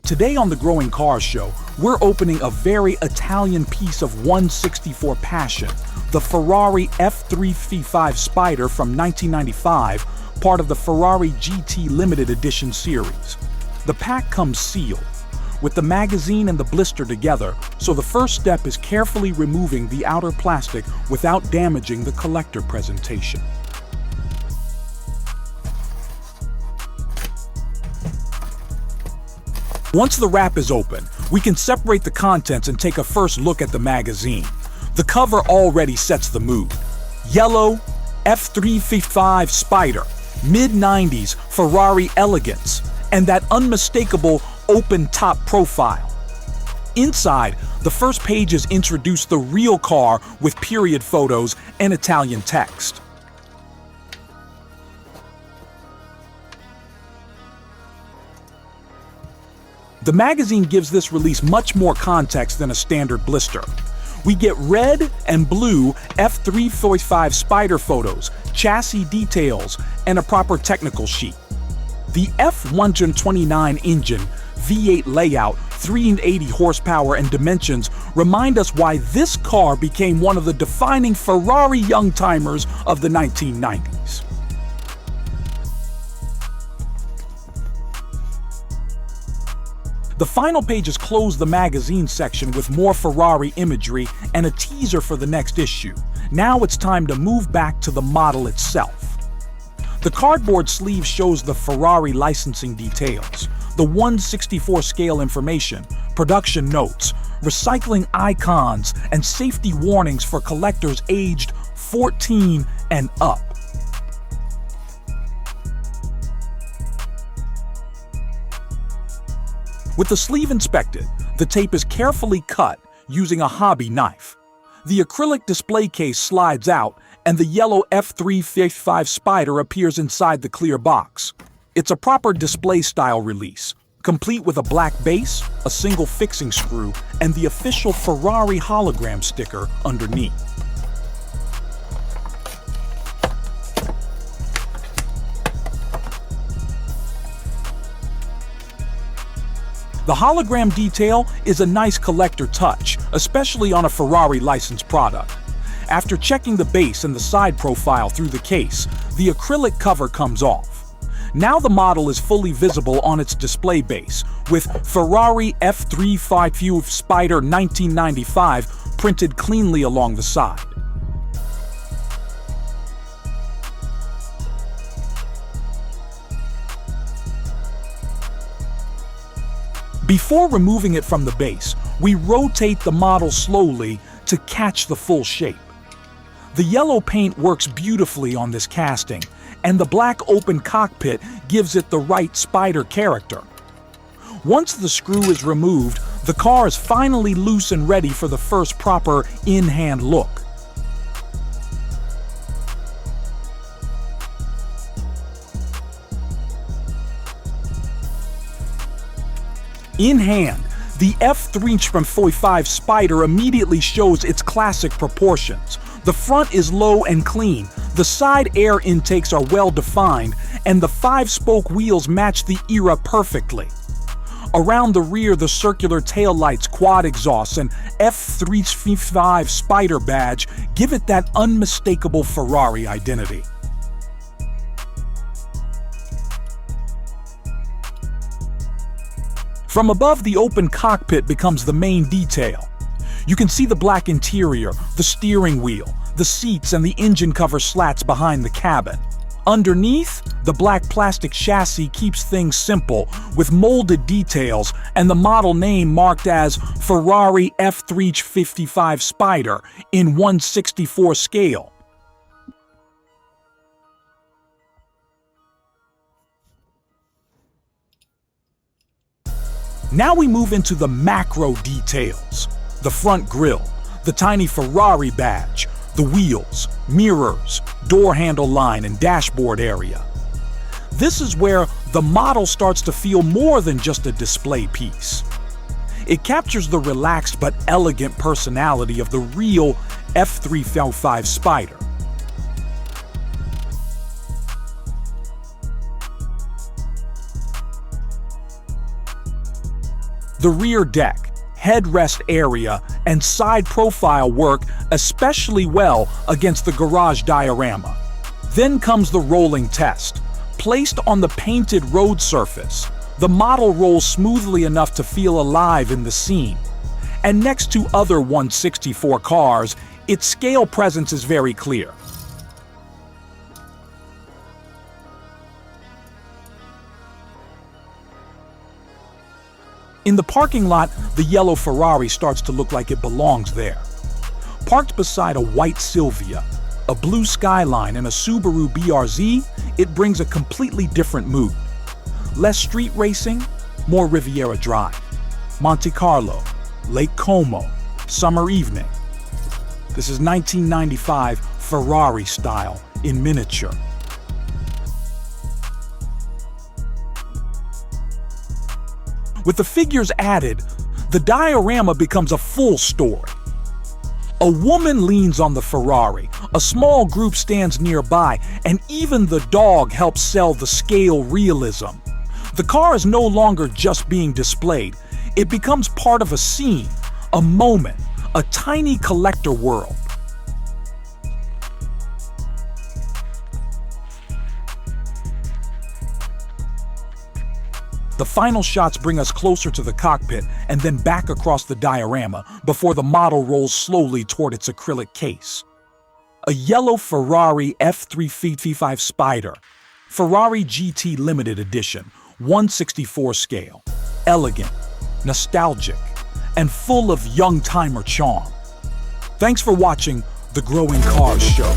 Today on the Growing Cars Show, we're opening a very Italian piece of 1/64 passion, the Ferrari F355 Spider from 1995, part of the Ferrari GT Limited Edition series. The pack comes sealed, with the magazine and the blister together, so the first step is carefully removing the outer plastic without damaging the collector presentation. Once the wrap is open, we can separate the contents and take a first look at the magazine. The cover already sets the mood. Yellow, F355 Spider, mid-90s Ferrari elegance, and that unmistakable open-top profile. Inside, the first pages introduce the real car with period photos and Italian text. The magazine gives this release much more context than a standard blister. We get red and blue F355 Spider photos, chassis details, and a proper technical sheet. The F129 engine, V8 layout, 380 horsepower and dimensions remind us why this car became one of the defining Ferrari young-timers of the 1990s. The final pages close the magazine section with more Ferrari imagery and a teaser for the next issue. Now it's time to move back to the model itself. The cardboard sleeve shows the Ferrari licensing details, the 1/64 scale information, production notes, recycling icons, and safety warnings for collectors aged 14 and up. With the sleeve inspected, the tape is carefully cut using a hobby knife. The acrylic display case slides out, and the yellow F355 Spider appears inside the clear box. It's a proper display-style release, complete with a black base, a single fixing screw, and the official Ferrari hologram sticker underneath. The hologram detail is a nice collector touch, especially on a Ferrari licensed product. After checking the base and the side profile through the case, the acrylic cover comes off. Now the model is fully visible on its display base, with Ferrari F355 Spider 1995 printed cleanly along the side. Before removing it from the base, we rotate the model slowly to catch the full shape. The yellow paint works beautifully on this casting, and the black open cockpit gives it the right Spider character. Once the screw is removed, the car is finally loose and ready for the first proper in-hand look. In hand, the F355 Spider immediately shows its classic proportions. The front is low and clean, the side air intakes are well defined, and the 5-spoke wheels match the era perfectly. Around the rear, the circular taillights, quad exhausts, and F355 Spider badge give it that unmistakable Ferrari identity. From above, the open cockpit becomes the main detail. You can see the black interior, the steering wheel, the seats, and the engine cover slats behind the cabin. Underneath, the black plastic chassis keeps things simple, with molded details and the model name marked as Ferrari F355 Spider in 1/64 scale. Now we move into the macro details. The front grille, the tiny Ferrari badge, the wheels, mirrors, door handle line, and dashboard area. This is where the model starts to feel more than just a display piece. It captures the relaxed but elegant personality of the real F355 Spider. The rear deck, headrest area, and side profile work especially well against the garage diorama. Then comes the rolling test. Placed on the painted road surface, the model rolls smoothly enough to feel alive in the scene. And next to other 1/64 cars, its scale presence is very clear. In the parking lot, the yellow Ferrari starts to look like it belongs there. Parked beside a white Silvia, a blue Skyline, and a Subaru BRZ, it brings a completely different mood. Less street racing, more Riviera Drive, Monte Carlo, Lake Como, summer evening. This is 1995 Ferrari style in miniature. With the figures added, the diorama becomes a full story. A woman leans on the Ferrari, a small group stands nearby, and even the dog helps sell the scale realism. The car is no longer just being displayed, it becomes part of a scene, a moment, a tiny collector world. The final shots bring us closer to the cockpit and then back across the diorama before the model rolls slowly toward its acrylic case. A yellow Ferrari F355 Spider, Ferrari GT Limited Edition, 1/64 scale, elegant, nostalgic, and full of young-timer charm. Thanks for watching the Growing Cars Show.